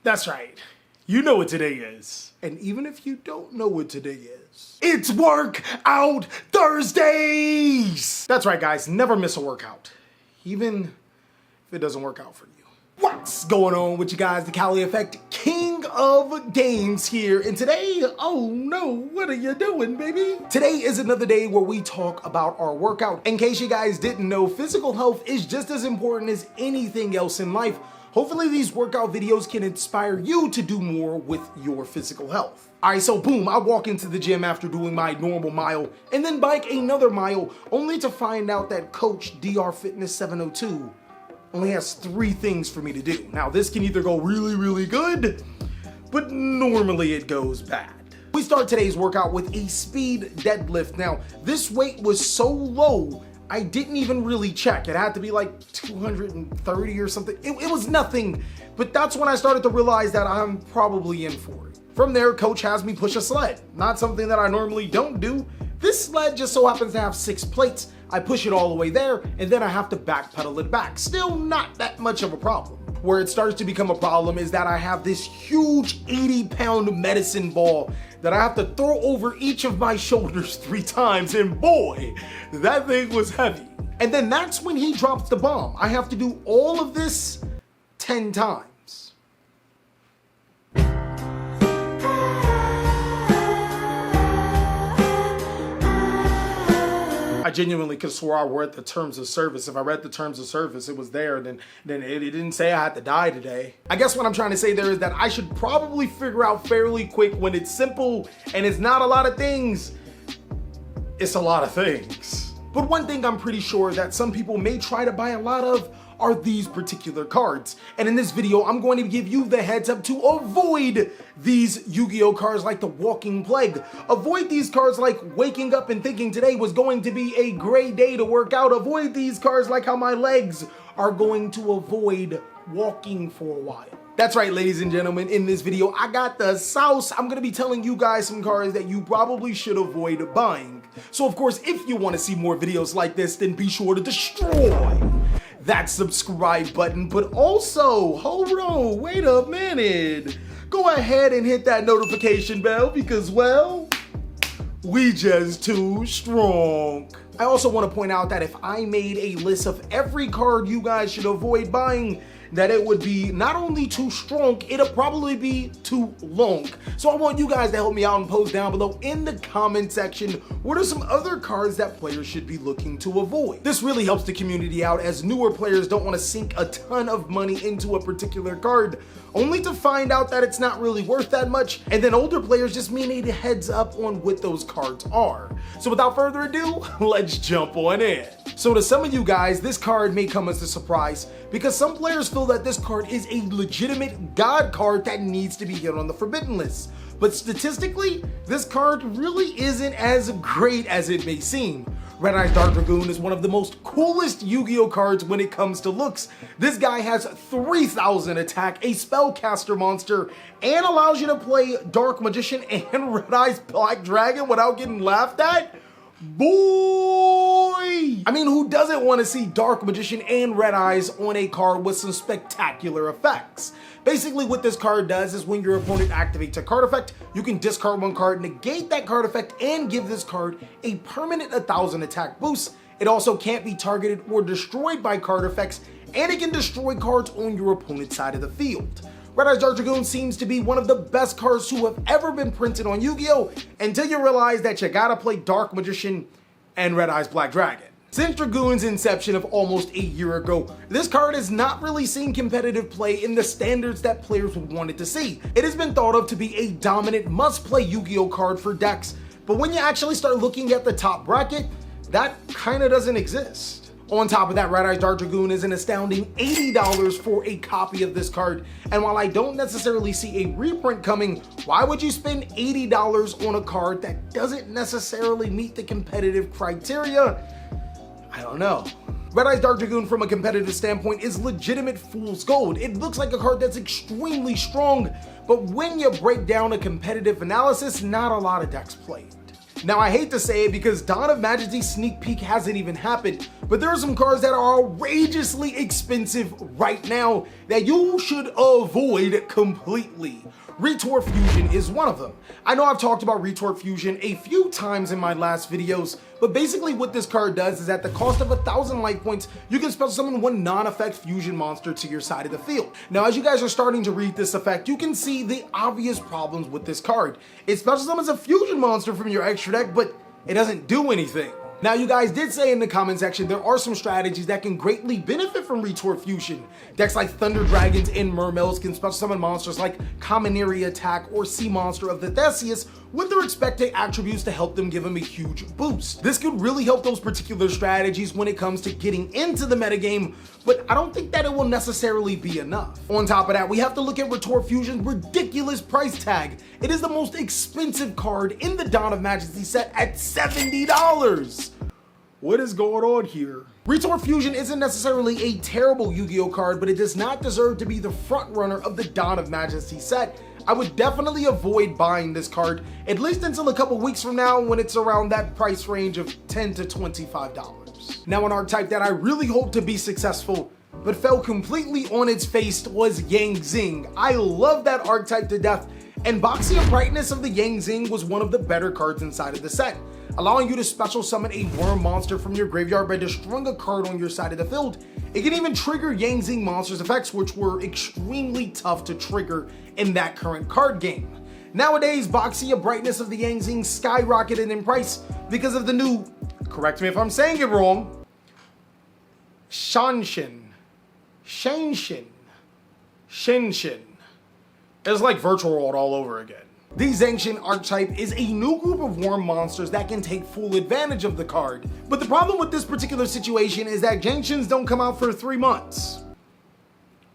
That's right. You know what today is. And even if you don't know what today is, it's Workout Thursdays! That's right, guys. Never miss a workout. Even if it doesn't work out for you. What's going on with you guys? TheCaliEffect, king of games here. And today, oh no, what are you doing, baby? Today is another day where we talk about our workout. In case you guys didn't know, physical health is just as important as anything else in life. Hopefully these workout videos can inspire you to do more with your physical health. All right, so boom, I walk into the gym after doing my normal mile and then bike another mile, only to find out that Coach DR Fitness 702 only has 3 things for me to do. Now this can either go really, really good, but normally it goes bad. We start today's workout with a speed deadlift. Now, this weight was so low, I didn't even really check. It had to be like 230 or something. It was nothing, but that's when I started to realize that I'm probably in for it. From there, coach has me push a sled. Not something that I normally don't do. This sled just so happens to have 6 plates. I push it all the way there, and then I have to backpedal it back. Still not that much of a problem. Where it starts to become a problem is that I have this huge 80-pound medicine ball that I have to throw over each of my shoulders 3 times, and boy, that thing was heavy. And then that's when he drops the bomb. I have to do all of this 10 times. I genuinely could swear I read the terms of service. If I read the terms of service, it was there, then it didn't say I had to die today. I guess what I'm trying to say there is that I should probably figure out fairly quick when it's simple and it's not a lot of things, it's a lot of things. But one thing I'm pretty sure that some people may try to buy a lot of are these particular cards. And in this video, I'm going to give you the heads up to avoid these Yu-Gi-Oh cards like the Walking Plague. Avoid these cards like waking up and thinking today was going to be a great day to work out. Avoid these cards like how my legs are going to avoid walking for a while. That's right, ladies and gentlemen, in this video, I got the sauce. I'm gonna be telling you guys some cards that you probably should avoid buying. So of course, if you wanna see more videos like this, then be sure to destroy that subscribe button, but also, hold on, wait a minute. Go ahead and hit that notification bell because, well, we just too strong. I also want to point out that if I made a list of every card you guys should avoid buying, that it would be not only too strong, it'll probably be too long. So I want you guys to help me out and post down below in the comment section what are some other cards that players should be looking to avoid. This really helps the community out as newer players don't want to sink a ton of money into a particular card only to find out that it's not really worth that much, and then older players just may need a heads up on what those cards are. So without further ado, let's jump on in. So to some of you guys, this card may come as a surprise because some players feel that this card is a legitimate god card that needs to be hit on the forbidden list. But statistically, this card really isn't as great as it may seem. Red Eyes Dark Dragoon is one of the most coolest Yu-Gi-Oh cards when it comes to looks. This guy has 3,000 attack, a spellcaster monster, and allows you to play Dark Magician and Red Eyes Black Dragon without getting laughed at. Boy! I mean, who doesn't want to see Dark Magician and Red Eyes on a card with some spectacular effects? Basically, what this card does is when your opponent activates a card effect, you can discard 1 card, negate that card effect, and give this card a permanent 1,000 attack boost. It also can't be targeted or destroyed by card effects, and it can destroy cards on your opponent's side of the field. Red Eyes Dark Dragoon seems to be one of the best cards to have ever been printed on Yu-Gi-Oh! Until you realize that you gotta play Dark Magician and Red Eyes Black Dragon. Since Dragoon's inception of almost a year ago, this card has not really seen competitive play in the standards that players would want it to see. It has been thought of to be a dominant must-play Yu-Gi-Oh card for decks, but when you actually start looking at the top bracket, that kinda doesn't exist. On top of that, Red Eyes Dark Dragoon is an astounding $80 for a copy of this card, and while I don't necessarily see a reprint coming, why would you spend $80 on a card that doesn't necessarily meet the competitive criteria? I don't know. Red Eyes Dark Dragoon from a competitive standpoint is legitimate fool's gold. It looks like a card that's extremely strong, but when you break down a competitive analysis, not a lot of decks play it. Now, I hate to say it because Dawn of Majesty sneak peek hasn't even happened, but there are some cards that are outrageously expensive right now that you should avoid completely. Retort Fusion is one of them. I know I've talked about Retort Fusion a few times in my last videos, but basically what this card does is at the cost of 1,000 life points, you can special summon one non-effect fusion monster to your side of the field. Now, as you guys are starting to read this effect, you can see the obvious problems with this card. It special summons a fusion monster from your extra deck, but it doesn't do anything. Now, you guys did say in the comment section there are some strategies that can greatly benefit from Retort Fusion. Decks like Thunder Dragons and Mermails can special summon monsters like Commandery Attack or Sea Monster of the Theseus with their expected attributes to help them give them a huge boost. This could really help those particular strategies when it comes to getting into the metagame, but I don't think that it will necessarily be enough. On top of that, we have to look at Retort Fusion's ridiculous price tag. It is the most expensive card in the Dawn of Majesty set at $70. What is going on here? Retort Fusion isn't necessarily a terrible Yu-Gi-Oh card, but it does not deserve to be the front runner of the Dawn of Majesty set. I would definitely avoid buying this card, at least until a couple weeks from now when it's around that price range of $10 to $25. Now, an archetype that I really hope to be successful, but fell completely on its face was Yang Zing. I love that archetype to death, and Boxia Brightness of the Yang Zing was one of the better cards inside of the set, allowing you to special summon a worm monster from your graveyard by destroying a card on your side of the field. It can even trigger Yang Zing monsters effects, which were extremely tough to trigger in that current card game. Nowadays, Boxia Brightness of the Yang Zing skyrocketed in price because of the new, correct me if I'm saying it wrong, Shinshin. It's like Virtual World all over again. The Zangshin archetype is a new group of worm monsters that can take full advantage of the card. But the problem with this particular situation is that Zangshins don't come out for 3 months.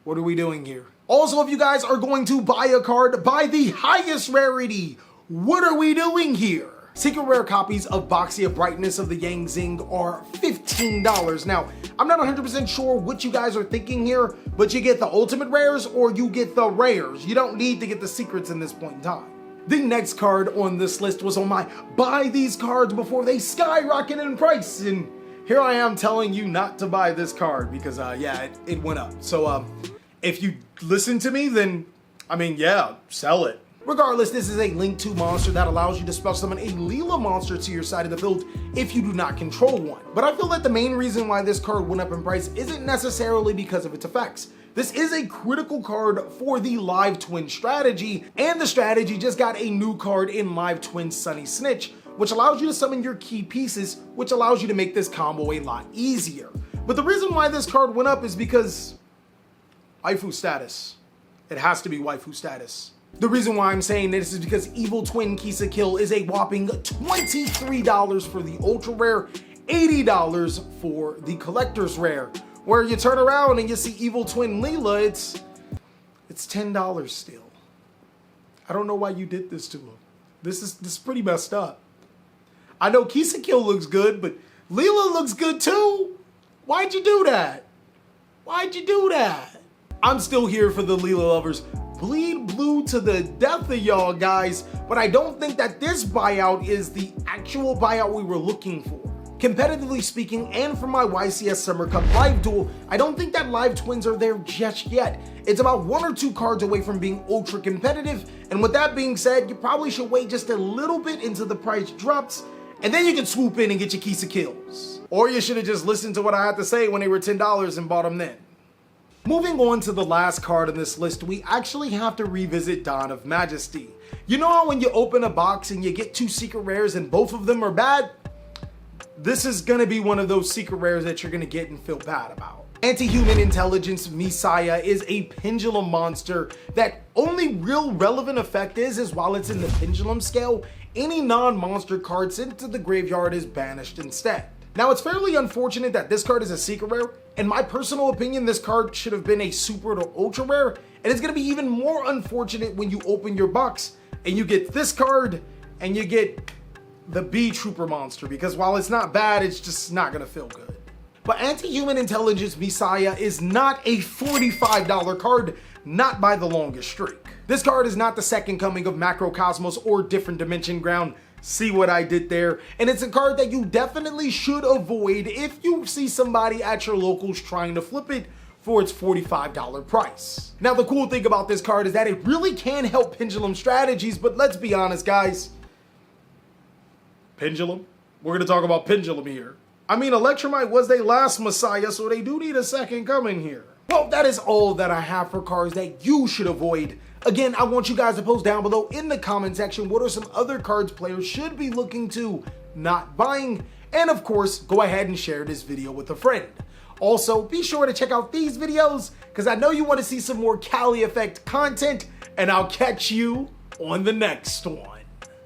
What are we doing here? Also, if you guys are going to buy a card, buy the highest rarity. What are we doing here? Secret rare copies of Boxia Brightness of the Yang Zing are $15. Now, I'm not 100% sure what you guys are thinking here, but you get the ultimate rares or you get the rares. You don't need to get the secrets in this point in time. The next card on this list was on my buy these cards before they skyrocket in price, and here I am telling you not to buy this card because yeah, it went up. So if you listen to me, then I mean, yeah, sell it. Regardless, this is a Link 2 monster that allows you to special summon a Leela monster to your side of the field if you do not control one. But I feel that the main reason why this card went up in price isn't necessarily because of its effects. This is a critical card for the Live Twin strategy, and the strategy just got a new card in Live Twin Sunny Snitch, which allows you to summon your key pieces, which allows you to make this combo a lot easier. But the reason why this card went up is because waifu status. It has to be waifu status. The reason why I'm saying this is because Evil Twin Kisa Kill is a whopping $23 for the ultra rare, $80 for the collector's rare. Where you turn around and you see Evil Twin Leela, it's $10 still. I don't know why you did this to him. This is pretty messed up. I know Kisa Kill looks good, but Leela looks good too. Why'd you do that? Why'd you do that? I'm still here for the Leela lovers. Bleed blue to the death of y'all guys, but I don't think that this buyout is the actual buyout we were looking for. Competitively speaking, and for my YCS Summer Cup live duel, I don't think that Live Twins are there just yet. It's about 1 or 2 cards away from being ultra competitive, and with that being said, you probably should wait just a little bit until the price drops, and then you can swoop in and get your Kisa Kills. Or you should have just listened to what I had to say when they were $10 and bought them then. Moving on to the last card on this list, we actually have to revisit Dawn of Majesty. You know how when you open a box and you get 2 secret rares and both of them are bad? This is gonna be one of those secret rares that you're gonna get and feel bad about. Anti-Human Intelligence Messiah is a pendulum monster that only real relevant effect is while it's in the pendulum scale, any non-monster card sent to the graveyard is banished instead. Now, it's fairly unfortunate that this card is a secret rare. In my personal opinion, this card should have been a super or ultra rare, and it's gonna be even more unfortunate when you open your box and you get this card and you get the B Trooper monster, because while it's not bad, it's just not gonna feel good. But Anti-Human Intelligence Messiah is not a $45 card, not by the longest streak. This card is not the second coming of Macrocosmos or Different Dimension Ground. See what I did there? And it's a card that you definitely should avoid if you see somebody at your locals trying to flip it for its $45 price. Now, the cool thing about this card is that it really can help pendulum strategies, but let's be honest, guys. Pendulum? We're gonna talk about pendulum here. I mean, Electromite was their last messiah, so they do need a second coming here. Well, that is all that I have for cards that you should avoid. Again, I want you guys to post down below in the comment section what are some other cards players should be looking to not buying. And of course, go ahead and share this video with a friend. Also, be sure to check out these videos because I know you want to see some more Cali Effect content, and I'll catch you on the next one.